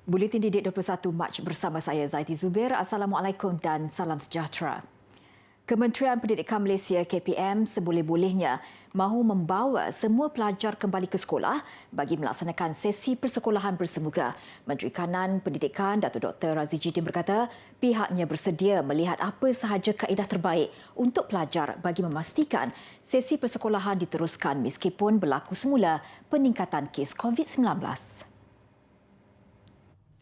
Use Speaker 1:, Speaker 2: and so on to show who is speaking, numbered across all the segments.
Speaker 1: Buletin Didik 21 Mac bersama saya Zaiti Zubir. Assalamualaikum dan salam sejahtera. Kementerian Pendidikan Malaysia KPM seboleh-bolehnya mahu membawa semua pelajar kembali ke sekolah bagi melaksanakan sesi persekolahan bersemuka. Menteri Kanan Pendidikan Datuk Dr. Razi Jidin berkata pihaknya bersedia melihat apa sahaja kaedah terbaik untuk pelajar bagi memastikan sesi persekolahan diteruskan meskipun berlaku semula peningkatan kes COVID-19.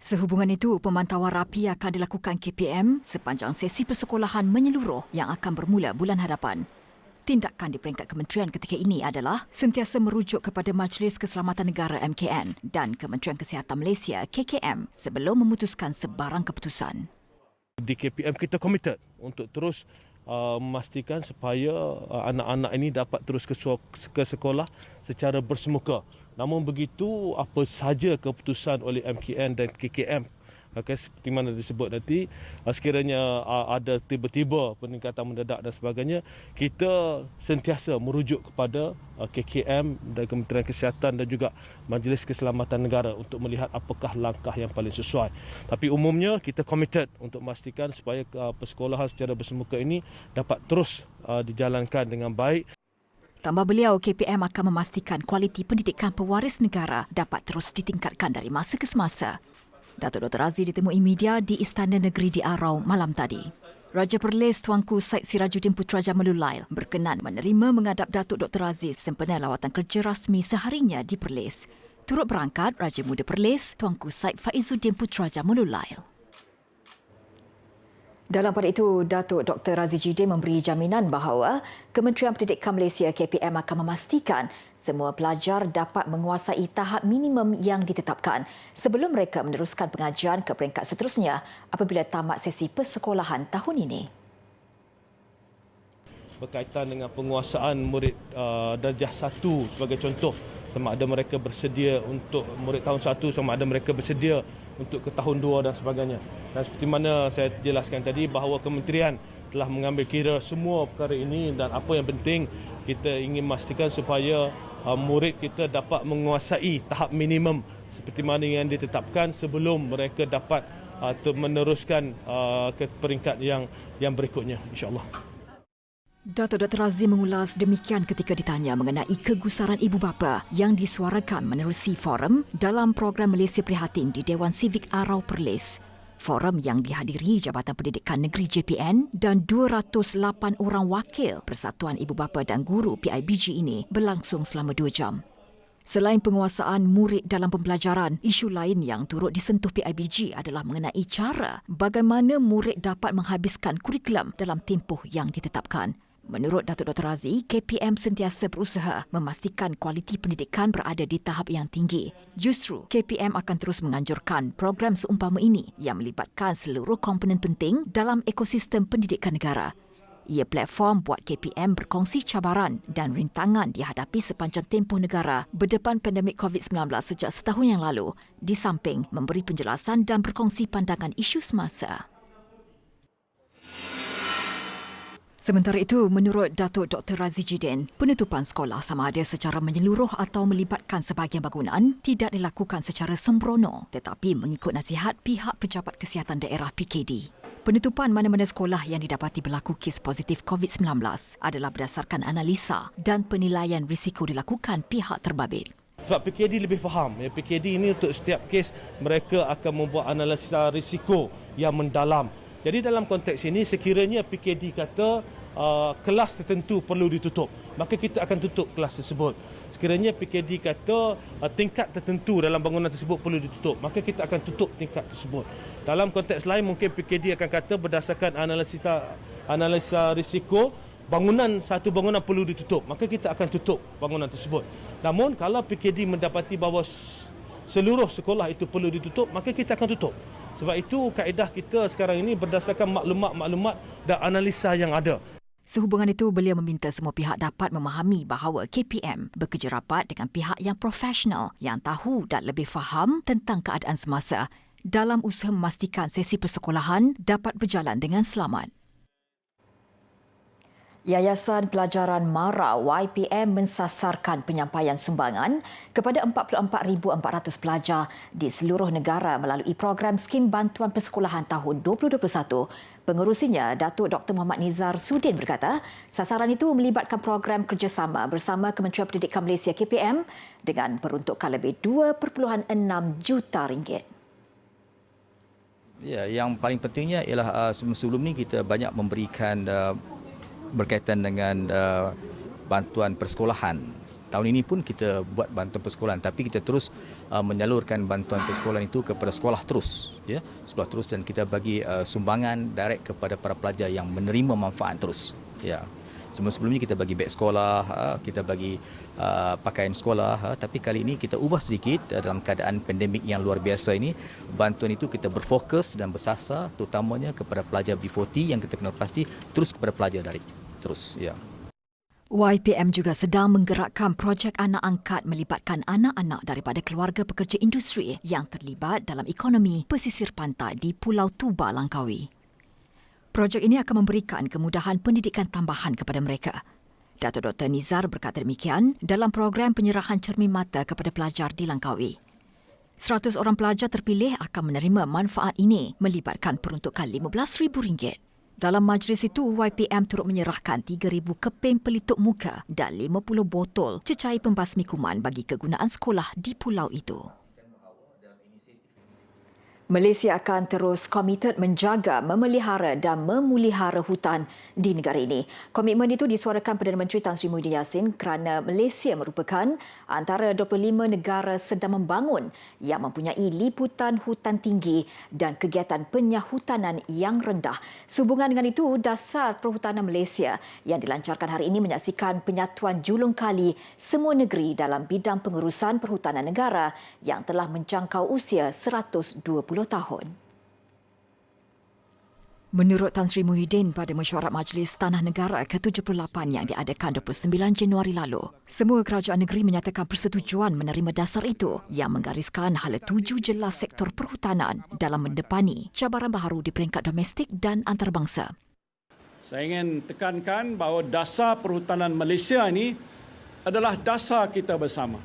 Speaker 1: Sehubungan itu, pemantauan rapi akan dilakukan KPM sepanjang sesi persekolahan menyeluruh yang akan bermula bulan hadapan. Tindakan di peringkat kementerian ketika ini adalah sentiasa merujuk kepada Majlis Keselamatan Negara MKN dan Kementerian Kesihatan Malaysia KKM sebelum memutuskan sebarang keputusan.
Speaker 2: Di KPM kita komited untuk terus memastikan supaya anak-anak ini dapat terus ke sekolah secara bersemuka. Namun begitu, apa sahaja keputusan oleh MKN dan KKM, seperti mana disebut nanti, sekiranya ada tiba-tiba peningkatan mendadak dan sebagainya, kita sentiasa merujuk kepada KKM dan Kementerian Kesihatan dan juga Majlis Keselamatan Negara untuk melihat apakah langkah yang paling sesuai. Tapi umumnya kita komited untuk memastikan supaya persekolahan secara bersemuka ini dapat terus dijalankan dengan baik.
Speaker 1: Tambah beliau, KPM akan memastikan kualiti pendidikan pewaris negara dapat terus ditingkatkan dari masa ke semasa. Datuk Dr. Razi ditemui media di Istana Negeri di Arau malam tadi. Raja Perlis Tuanku Syed Sirajuddin Putra Jamalul Lail berkenan menerima menghadap Datuk Dr. Razi sempena lawatan kerja rasmi seharinya di Perlis. Turut berangkat Raja Muda Perlis Tuanku Syed Faizuddin Putra Jamalul Lail. Dalam pada itu, Datuk Dr. Razi Jidin memberi jaminan bahawa Kementerian Pendidikan Malaysia KPM akan memastikan semua pelajar dapat menguasai tahap minimum yang ditetapkan sebelum mereka meneruskan pengajian ke peringkat seterusnya apabila tamat sesi persekolahan tahun ini.
Speaker 2: Berkaitan dengan penguasaan murid darjah 1 sebagai contoh, sama ada mereka bersedia untuk murid tahun 1, sama ada mereka bersedia untuk ke tahun 2 dan sebagainya. Dan seperti mana saya jelaskan tadi bahawa kementerian telah mengambil kira semua perkara ini dan apa yang penting kita ingin memastikan supaya murid kita dapat menguasai tahap minimum seperti mana yang ditetapkan sebelum mereka dapat meneruskan ke peringkat yang berikutnya, insya-Allah.
Speaker 1: Datuk Dr. Razi mengulas demikian ketika ditanya mengenai kegusaran ibu bapa yang disuarakan menerusi forum dalam program Malaysia Prihatin di Dewan Sivik Arau Perlis. Forum yang dihadiri Jabatan Pendidikan Negeri JPN dan 208 orang wakil Persatuan Ibu Bapa dan Guru PIBG ini berlangsung selama 2 jam. Selain penguasaan murid dalam pembelajaran, isu lain yang turut disentuh PIBG adalah mengenai cara bagaimana murid dapat menghabiskan kurikulum dalam tempoh yang ditetapkan. Menurut Datuk Dr. Razi, KPM sentiasa berusaha memastikan kualiti pendidikan berada di tahap yang tinggi. Justru, KPM akan terus menganjurkan program seumpama ini yang melibatkan seluruh komponen penting dalam ekosistem pendidikan negara. Ia platform buat KPM berkongsi cabaran dan rintangan dihadapi sepanjang tempoh negara berdepan pandemik COVID-19 sejak setahun yang lalu, di samping memberi penjelasan dan berkongsi pandangan isu semasa. Sementara itu, menurut Datuk Dr. Razi Jidin, penutupan sekolah sama ada secara menyeluruh atau melibatkan sebahagian bangunan tidak dilakukan secara sembrono tetapi mengikut nasihat pihak Pejabat Kesihatan Daerah PKD. Penutupan mana-mana sekolah yang didapati berlaku kes positif COVID-19 adalah berdasarkan analisa dan penilaian risiko dilakukan pihak terbabit.
Speaker 2: Sebab PKD lebih faham. PKD ini untuk setiap kes mereka akan membuat analisa risiko yang mendalam. Jadi dalam konteks ini sekiranya PKD kata kelas tertentu perlu ditutup, maka kita akan tutup kelas tersebut. Sekiranya PKD kata tingkat tertentu dalam bangunan tersebut perlu ditutup, maka kita akan tutup tingkat tersebut. Dalam konteks lain mungkin PKD akan kata berdasarkan analisa risiko satu bangunan perlu ditutup, maka kita akan tutup bangunan tersebut. Namun kalau PKD mendapati bahawa seluruh sekolah itu perlu ditutup, maka kita akan tutup. Sebab itu kaedah kita sekarang ini berdasarkan maklumat dan analisa yang ada.
Speaker 1: Sehubungan itu, beliau meminta semua pihak dapat memahami bahawa KPM bekerja rapat dengan pihak yang profesional yang tahu dan lebih faham tentang keadaan semasa dalam usaha memastikan sesi persekolahan dapat berjalan dengan selamat. Yayasan Pelajaran MARA YPM mensasarkan penyampaian sumbangan kepada 44,400 pelajar di seluruh negara melalui program Skim Bantuan Persekolahan tahun 2021. Pengerusinya, Datuk Dr. Muhammad Nizar Sudin berkata, sasaran itu melibatkan program kerjasama bersama Kementerian Pendidikan Malaysia KPM dengan peruntukan lebih 2.6 juta ringgit.
Speaker 3: Ya, yang paling pentingnya ialah sebelum ni kita banyak memberikan berkaitan dengan bantuan persekolahan. Tahun ini pun kita buat bantuan persekolahan, tapi kita terus menyalurkan bantuan persekolahan itu kepada sekolah terus, ya, sekolah terus, dan kita bagi sumbangan direct kepada para pelajar yang menerima manfaat terus. Ya, sebelum-sebelumnya kita bagi beg sekolah, kita bagi pakaian sekolah, tapi kali ini kita ubah sedikit dalam keadaan pandemik yang luar biasa ini. Bantuan itu kita berfokus dan bersasar terutamanya kepada pelajar B40 yang kita kenal pasti terus kepada pelajar dari terus. Ya.
Speaker 1: YPM juga sedang menggerakkan projek anak angkat melibatkan anak-anak daripada keluarga pekerja industri yang terlibat dalam ekonomi pesisir pantai di Pulau Tuba, Langkawi. Projek ini akan memberikan kemudahan pendidikan tambahan kepada mereka. Datuk Dr. Nizar berkata demikian dalam program penyerahan cermin mata kepada pelajar di Langkawi. 100 orang pelajar terpilih akan menerima manfaat ini melibatkan peruntukan RM15,000. Dalam majlis itu, YPM turut menyerahkan 3,000 keping pelitup muka dan 50 botol cecair pembasmi kuman bagi kegunaan sekolah di pulau itu. Malaysia akan terus komited menjaga, memelihara dan memulihara hutan di negara ini. Komitmen itu disuarakan Perdana Menteri Tan Sri Muhyiddin Yassin kerana Malaysia merupakan antara 25 negara sedang membangun yang mempunyai liputan hutan tinggi dan kegiatan penyahutanan yang rendah. Sehubungan dengan itu, Dasar Perhutanan Malaysia yang dilancarkan hari ini menyaksikan penyatuan julung kali semua negeri dalam bidang pengurusan perhutanan negara yang telah menjangkau usia 120 tahun. Menurut Tan Sri Muhyiddin pada mesyuarat Majlis Tanah Negara ke-78 yang diadakan 29 Januari lalu, semua kerajaan negeri menyatakan persetujuan menerima dasar itu yang menggariskan hala tuju jelas sektor perhutanan dalam mendepani cabaran baharu di peringkat domestik dan antarabangsa.
Speaker 4: Saya ingin tekankan bahawa dasar perhutanan Malaysia ini adalah dasar kita bersama.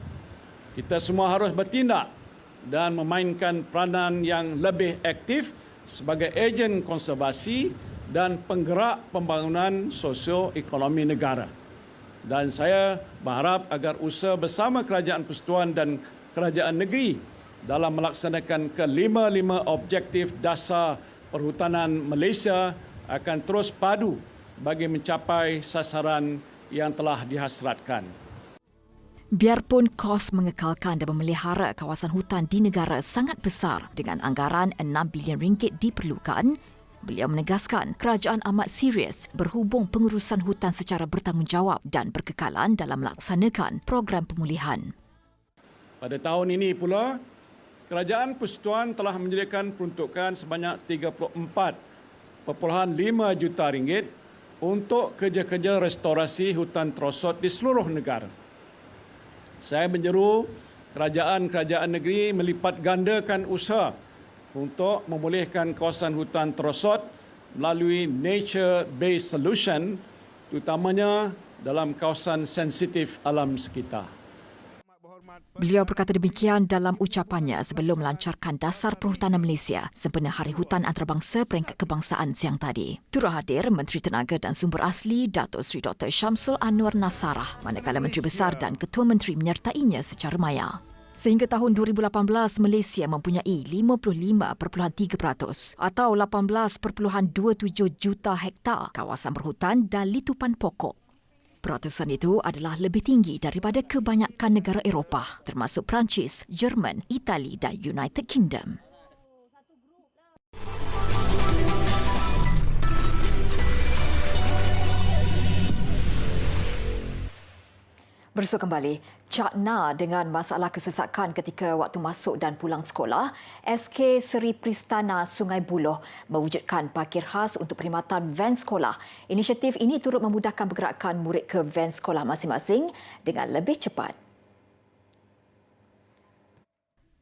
Speaker 4: Kita semua harus bertindak dan memainkan peranan yang lebih aktif sebagai ejen konservasi dan penggerak pembangunan sosio-ekonomi negara. Dan saya berharap agar usaha bersama Kerajaan Persekutuan dan Kerajaan Negeri dalam melaksanakan ke-5 objektif dasar perhutanan Malaysia akan terus padu bagi mencapai sasaran yang telah dihasratkan.
Speaker 1: Biarpun kos mengekalkan dan memelihara kawasan hutan di negara sangat besar dengan anggaran 6 bilion ringgit diperlukan, beliau menegaskan kerajaan amat serius berhubung pengurusan hutan secara bertanggungjawab dan berkekalan dalam melaksanakan program pemulihan.
Speaker 4: Pada tahun ini pula, Kerajaan Persekutuan telah menyediakan peruntukan sebanyak 34.5 juta ringgit untuk kerja-kerja restorasi hutan terosot di seluruh negara. Saya menyeru kerajaan-kerajaan negeri melipat gandakan usaha untuk memulihkan kawasan hutan terosot melalui nature-based solution, terutamanya dalam kawasan sensitif alam sekitar.
Speaker 1: Beliau berkata demikian dalam ucapannya sebelum melancarkan Dasar Perhutanan Malaysia sempena Hari Hutan Antarabangsa Peringkat Kebangsaan siang tadi. Turut hadir Menteri Tenaga dan Sumber Asli Datuk Seri Dr. Syamsul Anwar Nasarah, manakala Menteri Besar dan Ketua Menteri menyertainya secara maya. Sehingga tahun 2018, Malaysia mempunyai 55.3% atau 18.27 juta hektar kawasan berhutan dan litupan pokok. Peratusan itu adalah lebih tinggi daripada kebanyakan negara Eropah, termasuk Perancis, Jerman, Itali dan United Kingdom. Bersuk kembali, Cak Na dengan masalah kesesakan ketika waktu masuk dan pulang sekolah, SK Seri Pristana Sungai Buloh mewujudkan parkir khas untuk perkhidmatan van sekolah. Inisiatif ini turut memudahkan pergerakan murid ke van sekolah masing-masing dengan lebih cepat.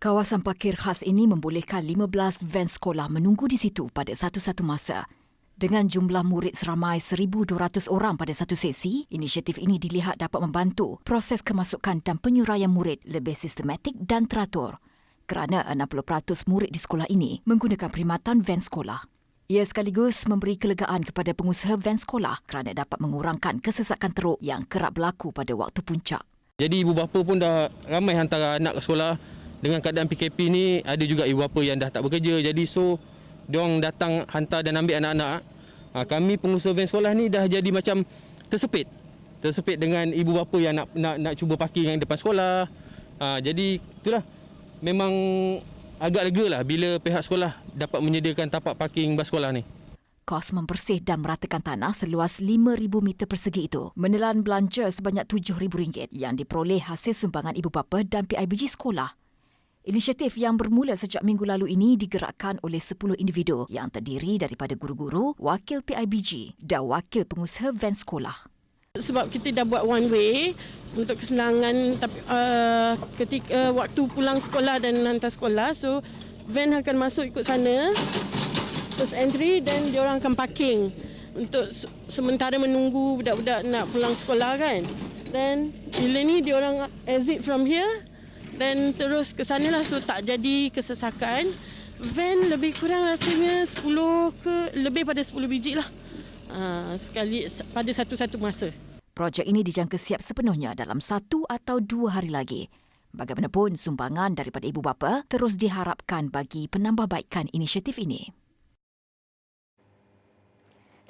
Speaker 1: Kawasan parkir khas ini membolehkan 15 van sekolah menunggu di situ pada satu-satu masa. Dengan jumlah murid seramai 1,200 orang pada satu sesi, inisiatif ini dilihat dapat membantu proses kemasukan dan penyuraian murid lebih sistematik dan teratur kerana 60% murid di sekolah ini menggunakan perkhidmatan van sekolah. Ia sekaligus memberi kelegaan kepada pengusaha van sekolah kerana dapat mengurangkan kesesakan teruk yang kerap berlaku pada waktu puncak.
Speaker 5: Jadi ibu bapa pun dah ramai hantar anak ke sekolah. Dengan keadaan PKP ni, ada juga ibu bapa yang dah tak bekerja. Jadi diorang datang hantar dan ambil anak-anak. Kami pengusaha van sekolah ni dah jadi macam tersepit dengan ibu bapa yang nak cuba parking yang depan sekolah. Jadi itulah, memang agak lega lah bila pihak sekolah dapat menyediakan tapak parking bas sekolah ni.
Speaker 1: Kos membersih dan meratakan tanah seluas 5,000 meter persegi itu menelan belanja sebanyak RM7,000 yang diperoleh hasil sumbangan ibu bapa dan PIBG sekolah. Inisiatif yang bermula sejak minggu lalu ini digerakkan oleh 10 individu yang terdiri daripada guru-guru, wakil PIBG dan wakil pengusaha van sekolah.
Speaker 6: Sebab kita dah buat one way untuk kesenangan ketika waktu pulang sekolah dan hantar sekolah, so van akan masuk ikut sana, first entry, dan diorang akan parking untuk sementara menunggu budak-budak nak pulang sekolah kan. Dan bila ni diorang exit from here dan terus ke sana lah, so tak jadi kesesakan. Van lebih kurang rasanya 10 lebih pada 10 biji lah sekali pada satu-satu masa.
Speaker 1: Projek ini dijangka siap sepenuhnya dalam 1 atau 2 hari lagi. Bagaimanapun, sumbangan daripada ibu bapa terus diharapkan bagi penambahbaikan inisiatif ini.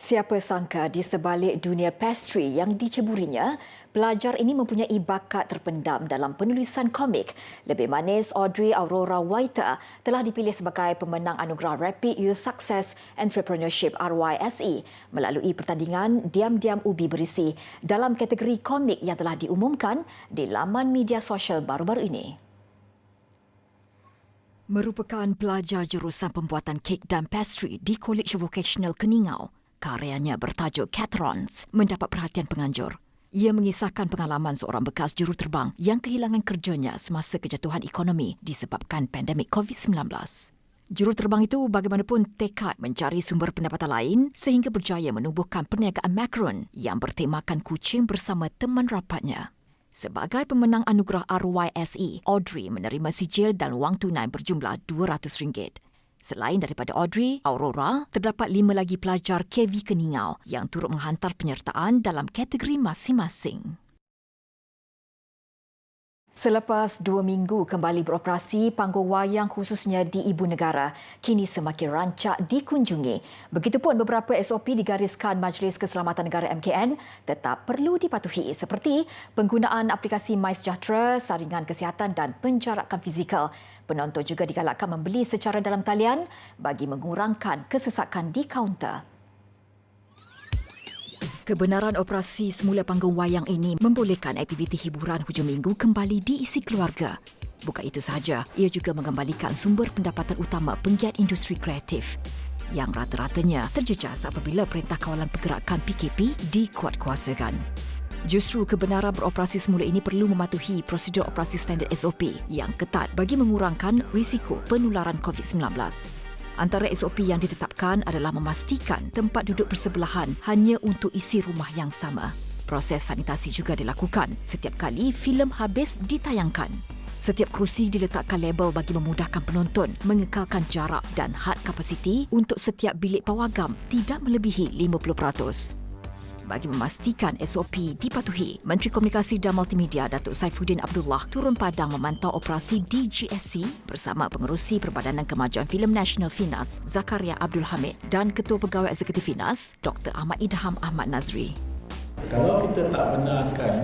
Speaker 1: Siapa sangka di sebalik dunia pastry yang diceburinya, pelajar ini mempunyai bakat terpendam dalam penulisan komik. Lebih manis, Audrey Aurora Waiter telah dipilih sebagai pemenang anugerah Rapid Youth Success Entrepreneurship RYSE melalui pertandingan Diam-Diam Ubi Berisi dalam kategori komik yang telah diumumkan di laman media sosial baru-baru ini. Merupakan pelajar jurusan pembuatan kek dan pastry di College Vocational Keningau, karyanya bertajuk Catherons mendapat perhatian penganjur. Ia mengisahkan pengalaman seorang bekas juruterbang yang kehilangan kerjanya semasa kejatuhan ekonomi disebabkan pandemik COVID-19. Juruterbang itu bagaimanapun tekad mencari sumber pendapatan lain sehingga berjaya menubuhkan perniagaan macaron yang bertemakan kucing bersama teman rapatnya. Sebagai pemenang anugerah RYSE, Audrey menerima sijil dan wang tunai berjumlah RM200. Selain daripada Audrey, Aurora, terdapat 5 lagi pelajar KV Keningau yang turut menghantar penyertaan dalam kategori masing-masing. Selepas 2 minggu kembali beroperasi, panggung wayang khususnya di Ibu Negara kini semakin rancak dikunjungi. Begitupun beberapa SOP digariskan Majlis Keselamatan Negara MKN tetap perlu dipatuhi seperti penggunaan aplikasi MySejahtera, saringan kesihatan dan penjarakan fizikal. Penonton juga digalakkan membeli secara dalam talian bagi mengurangkan kesesakan di kaunter. Kebenaran operasi semula panggung wayang ini membolehkan aktiviti hiburan hujung minggu kembali diisi keluarga. Bukan itu sahaja, ia juga mengembalikan sumber pendapatan utama penggiat industri kreatif yang rata-ratanya terjejas apabila Perintah Kawalan Pergerakan PKP dikuatkuasakan. Justru kebenaran beroperasi semula ini perlu mematuhi prosedur operasi standard SOP yang ketat bagi mengurangkan risiko penularan COVID-19. Antara SOP yang ditetapkan adalah memastikan tempat duduk bersebelahan hanya untuk isi rumah yang sama. Proses sanitasi juga dilakukan setiap kali filem habis ditayangkan. Setiap kerusi diletakkan label bagi memudahkan penonton mengekalkan jarak dan had kapasiti untuk setiap bilik pawagam tidak melebihi 50%. Bagi memastikan SOP dipatuhi, Menteri Komunikasi dan Multimedia Datuk Saifuddin Abdullah turun padang memantau operasi DGSC bersama Pengerusi Perbadanan Kemajuan Filem Nasional FINAS, Zakaria Abdul Hamid dan Ketua Pegawai Eksekutif FINAS, Dr. Ahmad Idham Ahmad Nazri.
Speaker 7: Kalau kita tak benarkan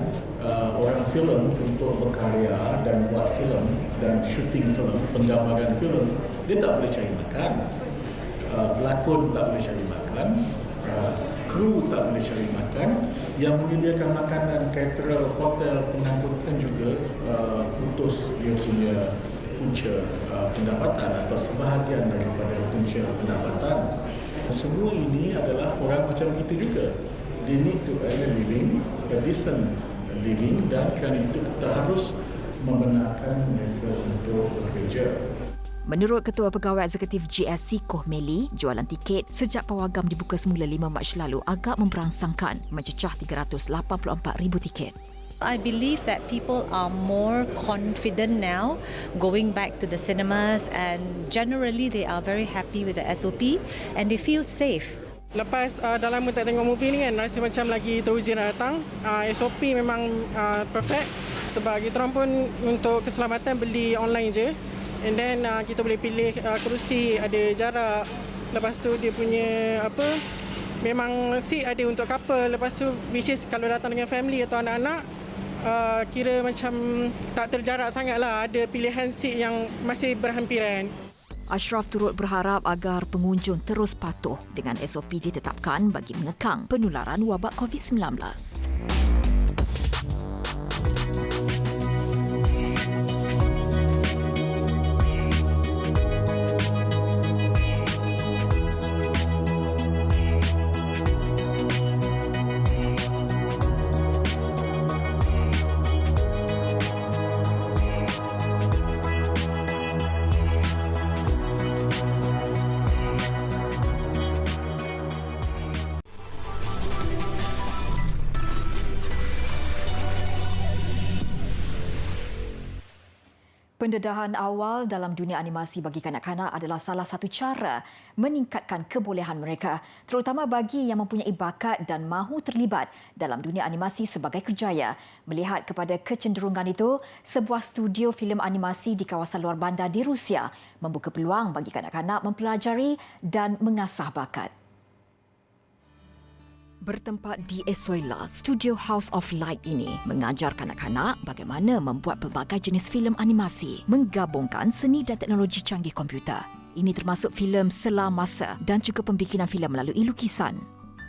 Speaker 7: orang filem untuk berkarya dan buat filem dan syuting filem, penggambaran filem, dia tak boleh cari makan. Pelakon tak boleh cari makan. Kru tak boleh cari makan, yang menyediakan makanan, caterer, hotel, pengangkutan juga putus dia punya punca pendapatan atau sebahagian daripada punca pendapatan. Semua ini adalah orang macam kita juga. They need to earn a living, a decent living, dan kerana itu kita harus membenarkan mereka untuk bekerja.
Speaker 1: Menurut Ketua Pegawai Eksekutif GSC Koh Meli, jualan tiket sejak pawagam dibuka semula 5 Mac lalu agak memberangsangkan, mencecah 384,000 tiket.
Speaker 8: I believe that people are more confident now going back to the cinemas, and generally they are very happy with the SOP and they feel safe.
Speaker 9: Lepas dah lama tak tengok movie ni kan, rasa macam lagi teruja nak datang. SOP memang perfect sebab kita orang pun untuk keselamatan beli online je. And then kita boleh pilih kerusi, ada jarak. Lepas tu dia punya memang seat ada untuk couple. Lepas tu which is kalau datang dengan family atau anak-anak, kira macam tak terjarak sangat lah. Ada pilihan seat yang masih berhampiran.
Speaker 1: Ashraf turut berharap agar pengunjung terus patuh dengan SOP ditetapkan bagi mengekang penularan wabak COVID-19. Pendedahan awal dalam dunia animasi bagi kanak-kanak adalah salah satu cara meningkatkan kebolehan mereka, terutama bagi yang mempunyai bakat dan mahu terlibat dalam dunia animasi sebagai kerjaya. Melihat kepada kecenderungan itu, sebuah studio filem animasi di kawasan luar bandar di Rusia membuka peluang bagi kanak-kanak mempelajari dan mengasah bakat. Bertempat di Esoila, Studio House of Light ini mengajar kanak-kanak bagaimana membuat pelbagai jenis filem animasi, menggabungkan seni dan teknologi canggih komputer. Ini termasuk filem Selam Masa dan juga pembikinan filem melalui lukisan.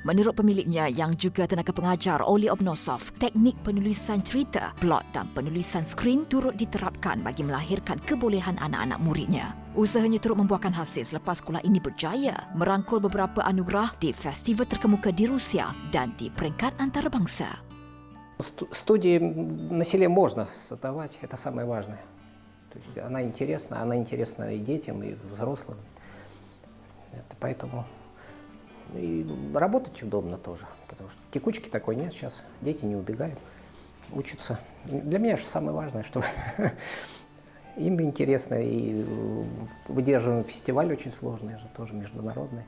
Speaker 1: Menurut pemiliknya yang juga tenaga pengajar Oli Obnosov, teknik penulisan cerita, plot dan penulisan skrin turut diterapkan bagi melahirkan kebolehan anak-anak muridnya. Usahanya turut membuahkan hasil selepas sekolah ini berjaya merangkul beberapa anugerah di festival terkemuka di Rusia dan di peringkat antarabangsa.
Speaker 10: Студии на селе можно создавать, это самое важное. То есть она интересна и детям, и взрослым. Поэтому и работать удобно тоже, потому что текучки такой нет сейчас, дети не убегают, учатся. Для меня же самое важное, что им интересно, и выдерживаем фестиваль очень сложный, же тоже международный.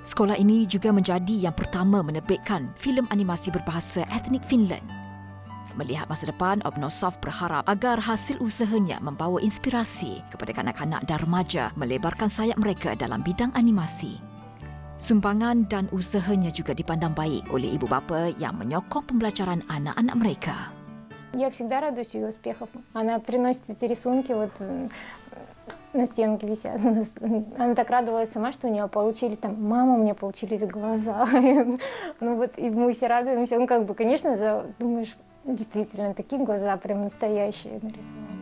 Speaker 1: Sekolah ini juga menjadi yang pertama menerbitkan filem animasi berbahasa etnik Finland. Melihat masa depan, Obnosov berharap agar hasil usahanya membawa inspirasi kepada kanak-kanak dan remaja melebarkan sayap mereka dalam bidang animasi. Sumbangan dan usahanya juga dipandang baik oleh ibu bapa yang menyokong pembelajaran anak-anak mereka.
Speaker 11: Я всегда радуюсь ее успехам. Она приносит эти рисунки, вот на стенке висят. Она так радовалась сама, что у нее получились там, мама, у меня получились глаза. Ну вот, и мы все радуемся. Ну как бы, конечно, думаешь, действительно, такие глаза прям настоящие нарисованы.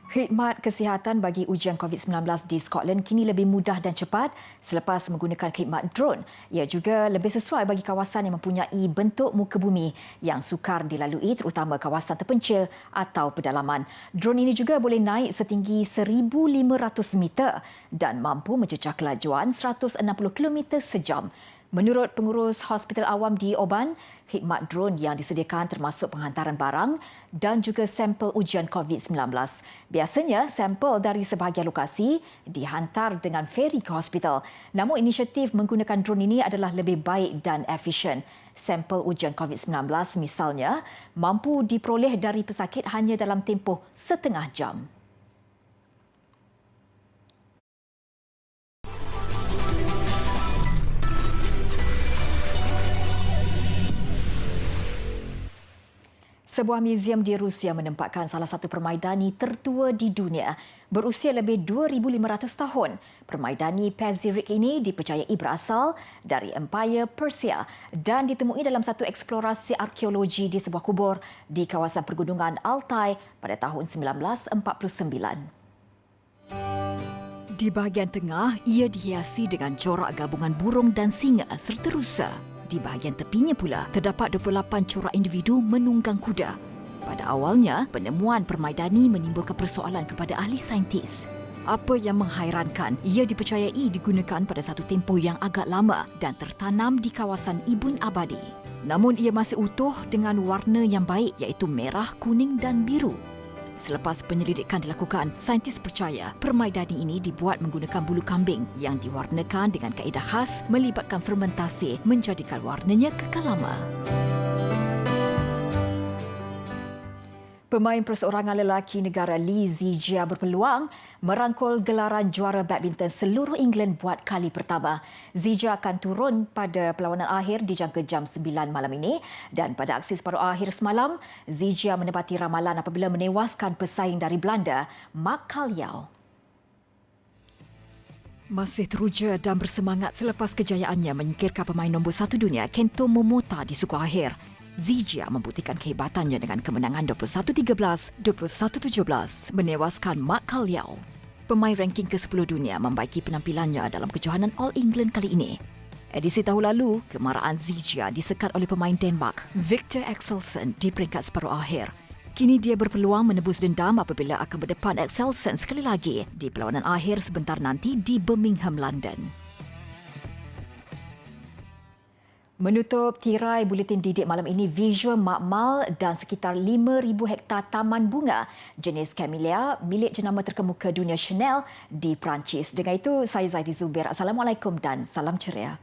Speaker 1: Khidmat kesihatan bagi ujian COVID-19 di Scotland kini lebih mudah dan cepat selepas menggunakan khidmat drone. Ia juga lebih sesuai bagi kawasan yang mempunyai bentuk muka bumi yang sukar dilalui, terutama kawasan terpencil atau pedalaman. Drone ini juga boleh naik setinggi 1,500 meter dan mampu mencecah kelajuan 160 km sejam. Menurut pengurus Hospital Awam di Oban, khidmat drone yang disediakan termasuk penghantaran barang dan juga sampel ujian COVID-19. Biasanya, sampel dari sebahagian lokasi dihantar dengan feri ke hospital. Namun, inisiatif menggunakan drone ini adalah lebih baik dan efisien. Sampel ujian COVID-19 misalnya mampu diperoleh dari pesakit hanya dalam tempoh setengah jam. Sebuah muzium di Rusia menempatkan salah satu permaidani tertua di dunia, berusia lebih 2,500 tahun. Permaidani Pazyryk ini dipercayai berasal dari Empire Persia dan ditemui dalam satu eksplorasi arkeologi di sebuah kubur di kawasan pergunungan Altai pada tahun 1949. Di bahagian tengah, ia dihiasi dengan corak gabungan burung dan singa serta rusa. Di bahagian tepinya pula, terdapat 28 corak individu menunggang kuda. Pada awalnya, penemuan permaidani menimbulkan persoalan kepada ahli saintis. Apa yang menghairankan, ia dipercayai digunakan pada satu tempoh yang agak lama dan tertanam di kawasan Ibun Abadi. Namun ia masih utuh dengan warna yang baik iaitu merah, kuning dan biru. Selepas penyelidikan dilakukan, saintis percaya permaidani ini dibuat menggunakan bulu kambing yang diwarnakan dengan kaedah khas melibatkan fermentasi menjadikan warnanya kekal lama. Pemain perseorangan lelaki negara Lee Zijia berpeluang merangkul gelaran juara badminton seluruh England buat kali pertama. Zijia akan turun pada perlawanan akhir dijangka jam 9 malam ini dan pada aksi separuh akhir semalam, Zijia menepati ramalan apabila menewaskan pesaing dari Belanda, Mark Kaljau. Masih teruja dan bersemangat selepas kejayaannya menyingkirkan pemain nombor 1 dunia Kento Momota di suku akhir. Zijia membuktikan kehebatannya dengan kemenangan 21-13, 21-17 menewaskan Mark Kaljau. Pemain ranking ke-10 dunia membaiki penampilannya dalam kejohanan All England kali ini. Edisi tahun lalu, kemarahan Zijia disekat oleh pemain Denmark, Victor Axelsen di peringkat separuh akhir. Kini dia berpeluang menebus dendam apabila akan berdepan Axelsen sekali lagi di perlawanan akhir sebentar nanti di Birmingham, London. Menutup tirai buletin didik malam ini, visual makmal dan sekitar 5,000 hektar taman bunga jenis Camellia milik jenama terkemuka dunia Chanel di Perancis. Dengan itu, saya Zaidi Zubair. Assalamualaikum dan salam ceria.